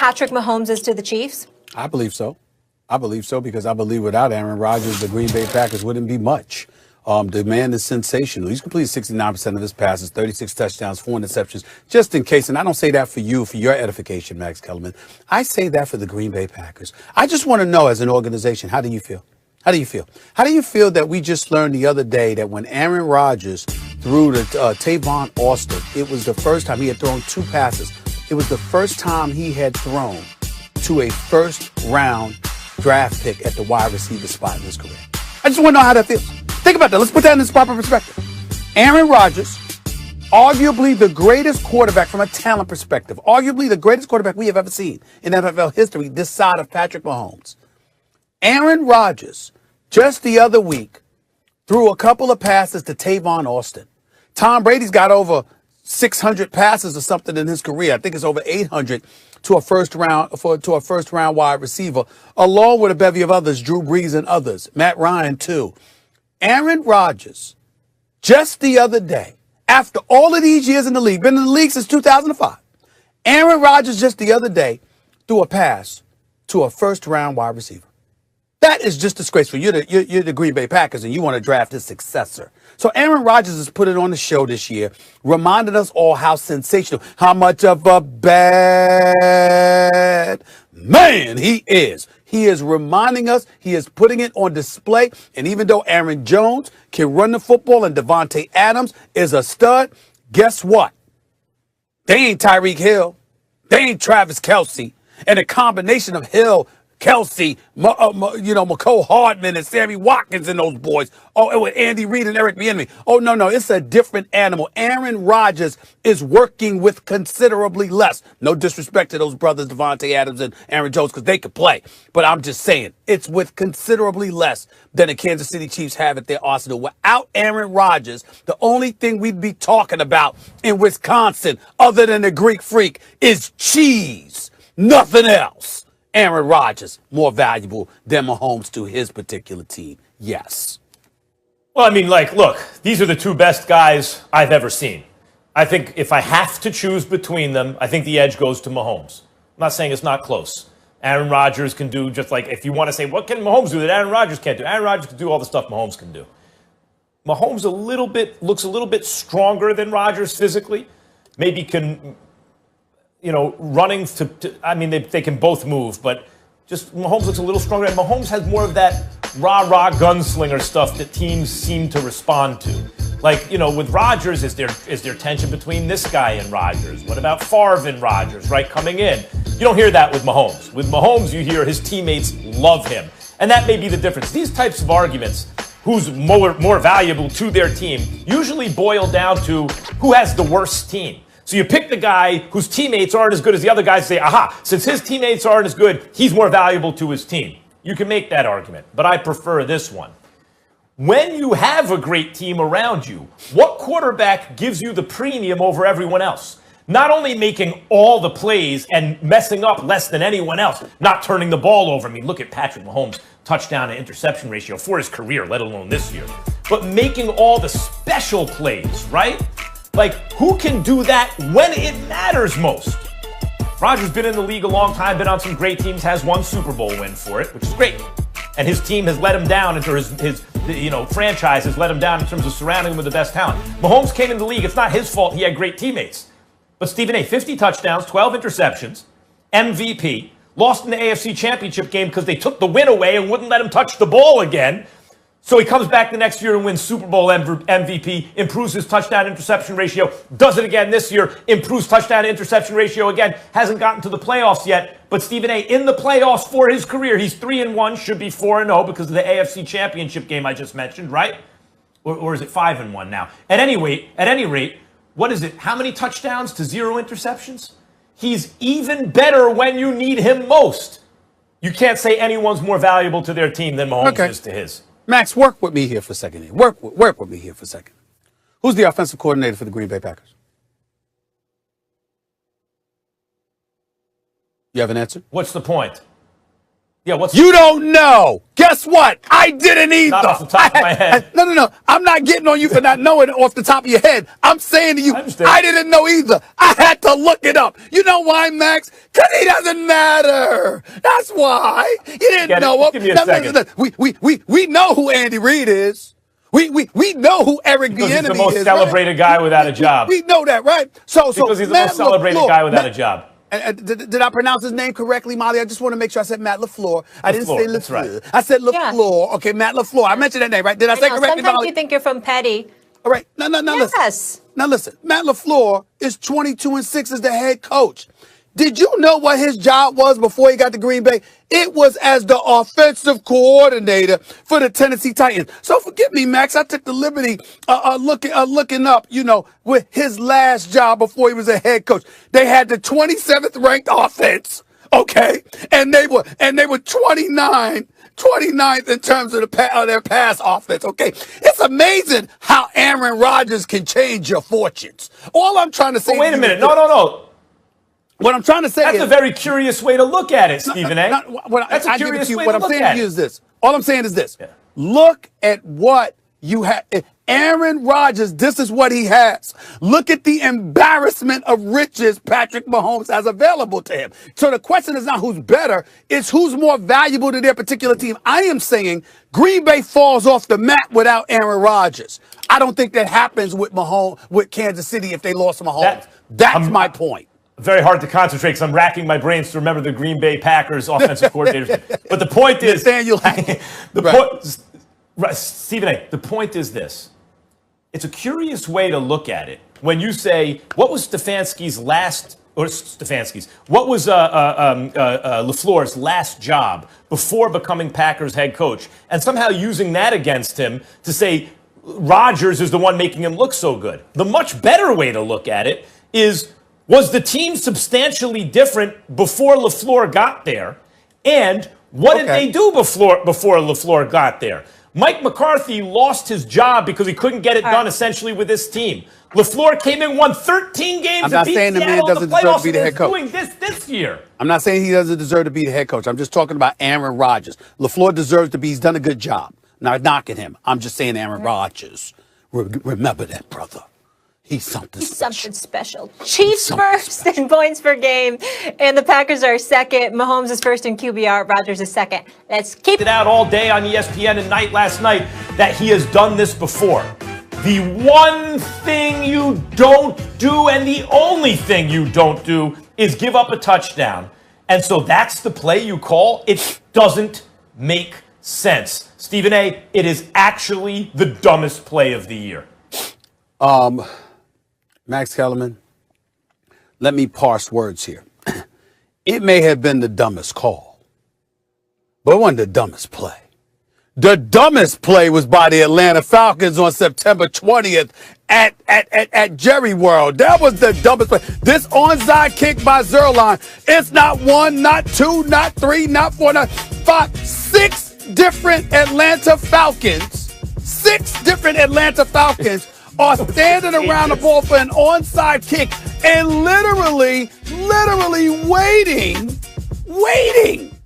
Patrick Mahomes is to the Chiefs? I believe so. I believe so because I believe without Aaron Rodgers, the Green Bay Packers wouldn't be much. The man is sensational. He's completed 69% of his passes, 36 touchdowns, 4 interceptions. Just in case, and I don't say that for you, for your edification, Max Kellerman. I say that for the Green Bay Packers. I just want to know, as an organization, how do you feel? How do you feel? How do you feel that we just learned the other day that when Aaron Rodgers threw to Tavon Austin, it was the first time he had thrown 2 passes. It was the first time he had thrown to a first-round draft pick at the wide receiver spot in his career. I just want to know how that feels. Think about that. Let's put that in its proper perspective. Aaron Rodgers, arguably the greatest quarterback from a talent perspective, arguably the greatest quarterback we have ever seen in NFL history this side of Patrick Mahomes. Aaron Rodgers, just the other week, threw a couple of passes to Tavon Austin. Tom Brady's got over 600 passes or something in his career. I think it's over 800 to a first round wide receiver, along with a bevy of others, Drew Brees and others, Matt Ryan too. Aaron Rodgers, just the other day, after all of these years in the league, been in the league since 2005, Aaron Rodgers just the other day threw a pass to a first-round wide receiver. That is just disgraceful. You're the Green Bay Packers, and you want to draft his successor. So Aaron Rodgers has put it on the show this year, reminded us all how sensational, how much of a bad man he is. He is reminding us, he is putting it on display. And even though Aaron Jones can run the football and Devontae Adams is a stud, guess what? They ain't Tyreek Hill. They ain't Travis Kelce. And a combination of Hill, Kelsey, McCole Hardman and Sammy Watkins and those boys. Oh, with Andy Reid and Eric Bieniemy. Oh, no, it's a different animal. Aaron Rodgers is working with considerably less. No disrespect to those brothers, Devontae Adams and Aaron Jones, because they could play. But I'm just saying, it's with considerably less than the Kansas City Chiefs have at their arsenal. Without Aaron Rodgers, the only thing we'd be talking about in Wisconsin, other than the Greek Freak, is cheese. Nothing else. Aaron Rodgers, more valuable than Mahomes to his particular team. Yes. Well, I mean, look, these are the 2 best guys I've ever seen. I think if I have to choose between them, I think the edge goes to Mahomes. I'm not saying it's not close. Aaron Rodgers can do just like, if you want to say, what can Mahomes do that Aaron Rodgers can't do? Aaron Rodgers can do all the stuff Mahomes can do. Mahomes looks a little bit stronger than Rodgers physically. Maybe can... running I mean, they can both move, but just Mahomes looks a little stronger. And Mahomes has more of that rah-rah gunslinger stuff that teams seem to respond to. With Rodgers, is there tension between this guy and Rodgers? What about Favre and Rodgers, right, coming in? You don't hear that with Mahomes. With Mahomes, you hear his teammates love him. And that may be the difference. These types of arguments, who's more valuable to their team, usually boil down to who has the worst team. So you pick the guy whose teammates aren't as good as the other guys and say, aha, since his teammates aren't as good, he's more valuable to his team. You can make that argument, but I prefer this one. When you have a great team around you, what quarterback gives you the premium over everyone else? Not only making all the plays and messing up less than anyone else, not turning the ball over. I mean, look at Patrick Mahomes' touchdown to interception ratio for his career, let alone this year. But making all the special plays, right? Who can do that when it matters most? Rodgers been in the league a long time, been on some great teams, has 1 Super Bowl win for it, which is great. And his team has let him down, his franchise has let him down in terms of surrounding him with the best talent. Mahomes came in the league. It's not his fault he had great teammates. But Stephen A., 50 touchdowns, 12 interceptions, MVP, lost in the AFC Championship game because they took the win away and wouldn't let him touch the ball again. So he comes back the next year and wins Super Bowl MVP, improves his touchdown-interception ratio, does it again this year, improves touchdown-interception ratio again, hasn't gotten to the playoffs yet. But Stephen A., in the playoffs for his career, he's 3-1, should be 4-0 because of the AFC Championship game I just mentioned, right? Or is it 5-1 now? At any rate, what is it? How many touchdowns to 0 interceptions? He's even better when you need him most. You can't say anyone's more valuable to their team than Mahomes is to his. Max, work with me here for a second. Work with me here for a second. Who's the offensive coordinator for the Green Bay Packers? You have an answer? What's the point? Yeah, what's You don't know. Guess what? I didn't either. Not off the top of my head. No. I'm not getting on you for not knowing it off the top of your head. I'm saying to you, I didn't know either. I had to look it up. You know why, Max? Because he doesn't matter. That's why. You didn't know him. Give me a second. We know who Andy Reid is. We know who Eric Bieniemy is. He's the most celebrated guy without a job. We know that, right? Because he's the most celebrated guy without a job. Did I pronounce his name correctly, Molly? I just want to make sure I said Matt LaFleur. I didn't say that's LaFleur. right. I said LaFleur. Yeah. Okay, Matt LaFleur. I mentioned that name, right? Did I say correctly, Sometimes Molly? you think you're from Petty. All right. No, Yes. listen. Now listen. Matt LaFleur is 22-6 as the head coach. Did you know what his job was before he got to Green Bay? It was as the offensive coordinator for the Tennessee Titans. So forgive me, Max. I took the liberty looking up, with his last job before he was a head coach. They had the 27th ranked offense, okay, and they were 29th in terms of their pass offense, okay? It's amazing how Aaron Rodgers can change your fortunes. All I'm trying to say. Wait a minute. No. What I'm trying to say is that's a very curious way to look at it, Stephen A. That's a curious way to look at it. What I'm saying to you is this. All I'm saying is this. Yeah. Look at what you have. Aaron Rodgers, this is what he has. Look at the embarrassment of riches Patrick Mahomes has available to him. So the question is not who's better, it's who's more valuable to their particular team. I am saying Green Bay falls off the map without Aaron Rodgers. I don't think that happens with Kansas City if they lost Mahomes. That's my point. Very hard to concentrate because I'm racking my brains to remember the Green Bay Packers offensive coordinators. But the point is, Stephen A., the point is this. It's a curious way to look at it. When you say, what was LaFleur's last job before becoming Packers head coach? And somehow using that against him to say Rodgers is the one making him look so good. The much better way to look at it is, was the team substantially different before LaFleur got there? And what did they do before LaFleur got there? Mike McCarthy lost his job because he couldn't get it done essentially with his team. LaFleur came in, won 13 games. I'm not saying the man doesn't deserve to be the head coach. Doing this year. I'm not saying he doesn't deserve to be the head coach. I'm just talking about Aaron Rodgers. LaFleur deserves to be. He's done a good job. Not knocking him. I'm just saying Aaron Rodgers. Remember that, brother. He's something special. Chiefs first in points per game, and the Packers are second. Mahomes is first in QBR. Rodgers is second. Let's keep it out all day on ESPN and last night that he has done this before. The one thing you don't do and the only thing you don't do is give up a touchdown. And so that's the play you call? It doesn't make sense. Stephen A., it is actually the dumbest play of the year. Max Kellerman, let me parse words here. It may have been the dumbest call, but it wasn't the dumbest play. The dumbest play was by the Atlanta Falcons on September 20th at Jerry World. That was the dumbest play. This onside kick by Zerline, it's not one, not two, not three, not four, not five, six different Atlanta Falcons are standing around the ball for an onside kick and literally waiting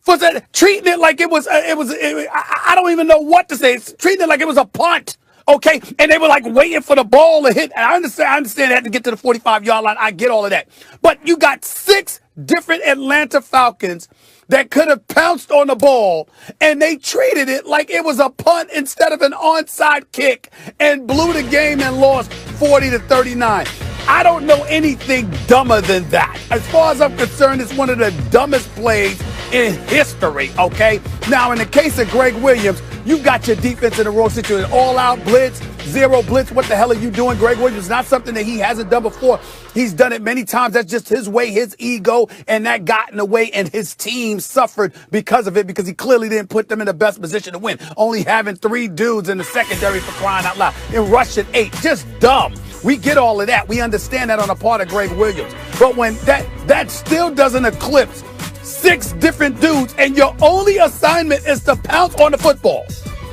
for that, treating it like it was I don't even know what to say. It's treating it like it was a punt. Okay, and they were like waiting for the ball to hit. And I understand they had to get to the 45-yard line. I get all of that. But you got six different Atlanta Falcons that could have pounced on the ball, and they treated it like it was a punt instead of an onside kick and blew the game and lost 40-39. I don't know anything dumber than that. As far as I'm concerned, it's one of the dumbest plays in history, okay? Now, in the case of Greg Williams, you got your defense in the wrong situation. All-out blitz, zero blitz. What the hell are you doing? Greg Williams is not something that he hasn't done before. He's done it many times. That's just his way, his ego, and that got in the way, and his team suffered because of it because he clearly didn't put them in the best position to win. Only having three dudes in the secondary for crying out loud. And rushing 8. Just dumb. We get all of that. We understand that on the part of Greg Williams. But when that still doesn't eclipse 6 different dudes, and your only assignment is to pounce on the football.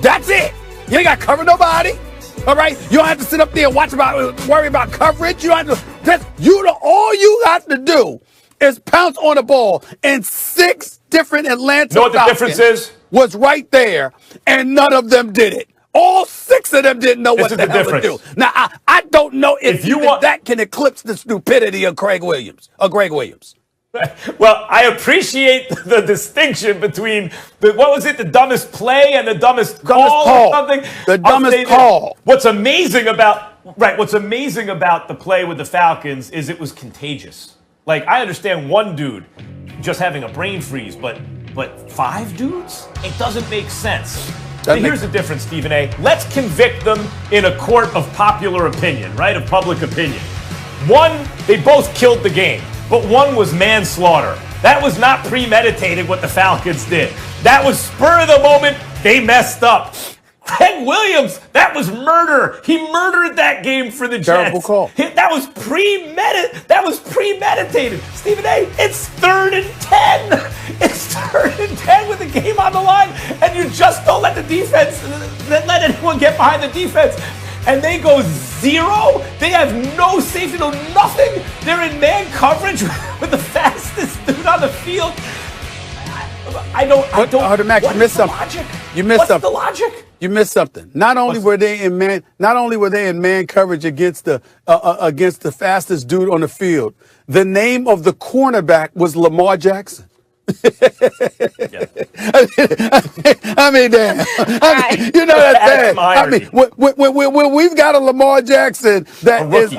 That's it. You ain't got to cover nobody. All right? You don't have to sit up there and worry about coverage. You don't have to. All you have to do is pounce on the ball, and 6 different Atlanta Know what the Falcons difference is? was right there, and none of them did it. All 6 of them didn't know what the hell to do. Now, I don't know if you want that can eclipse the stupidity of Greg Williams. Well, I appreciate the distinction between the dumbest play and the dumbest call or something. The dumbest call. What's amazing about the play with the Falcons is it was contagious. Like, I understand one dude just having a brain freeze, but 5 dudes? It doesn't make sense. Here's the difference, Stephen A. Let's convict them in a court of popular opinion, right? Of public opinion. One, they both killed the game, but one was manslaughter. That was not premeditated what the Falcons did. That was spur of the moment. They messed up. Greg Williams, that was murder. He murdered that game for the Jets. Terrible call. That was premeditated. Stephen A., it's 3rd and 10. It's 3rd and 10 with the game on the line, and you just don't let let anyone get behind the defense. And they go 0. They have no safety, no nothing. They're in man coverage with the fastest dude on the field. I don't. Max, you missed something. What's the logic? You missed something. Not only were they in man coverage against the fastest dude on the field. The name of the cornerback was Lamar Jackson. I mean, damn. You know that's bad. I mean, when we've got a Lamar Jackson that is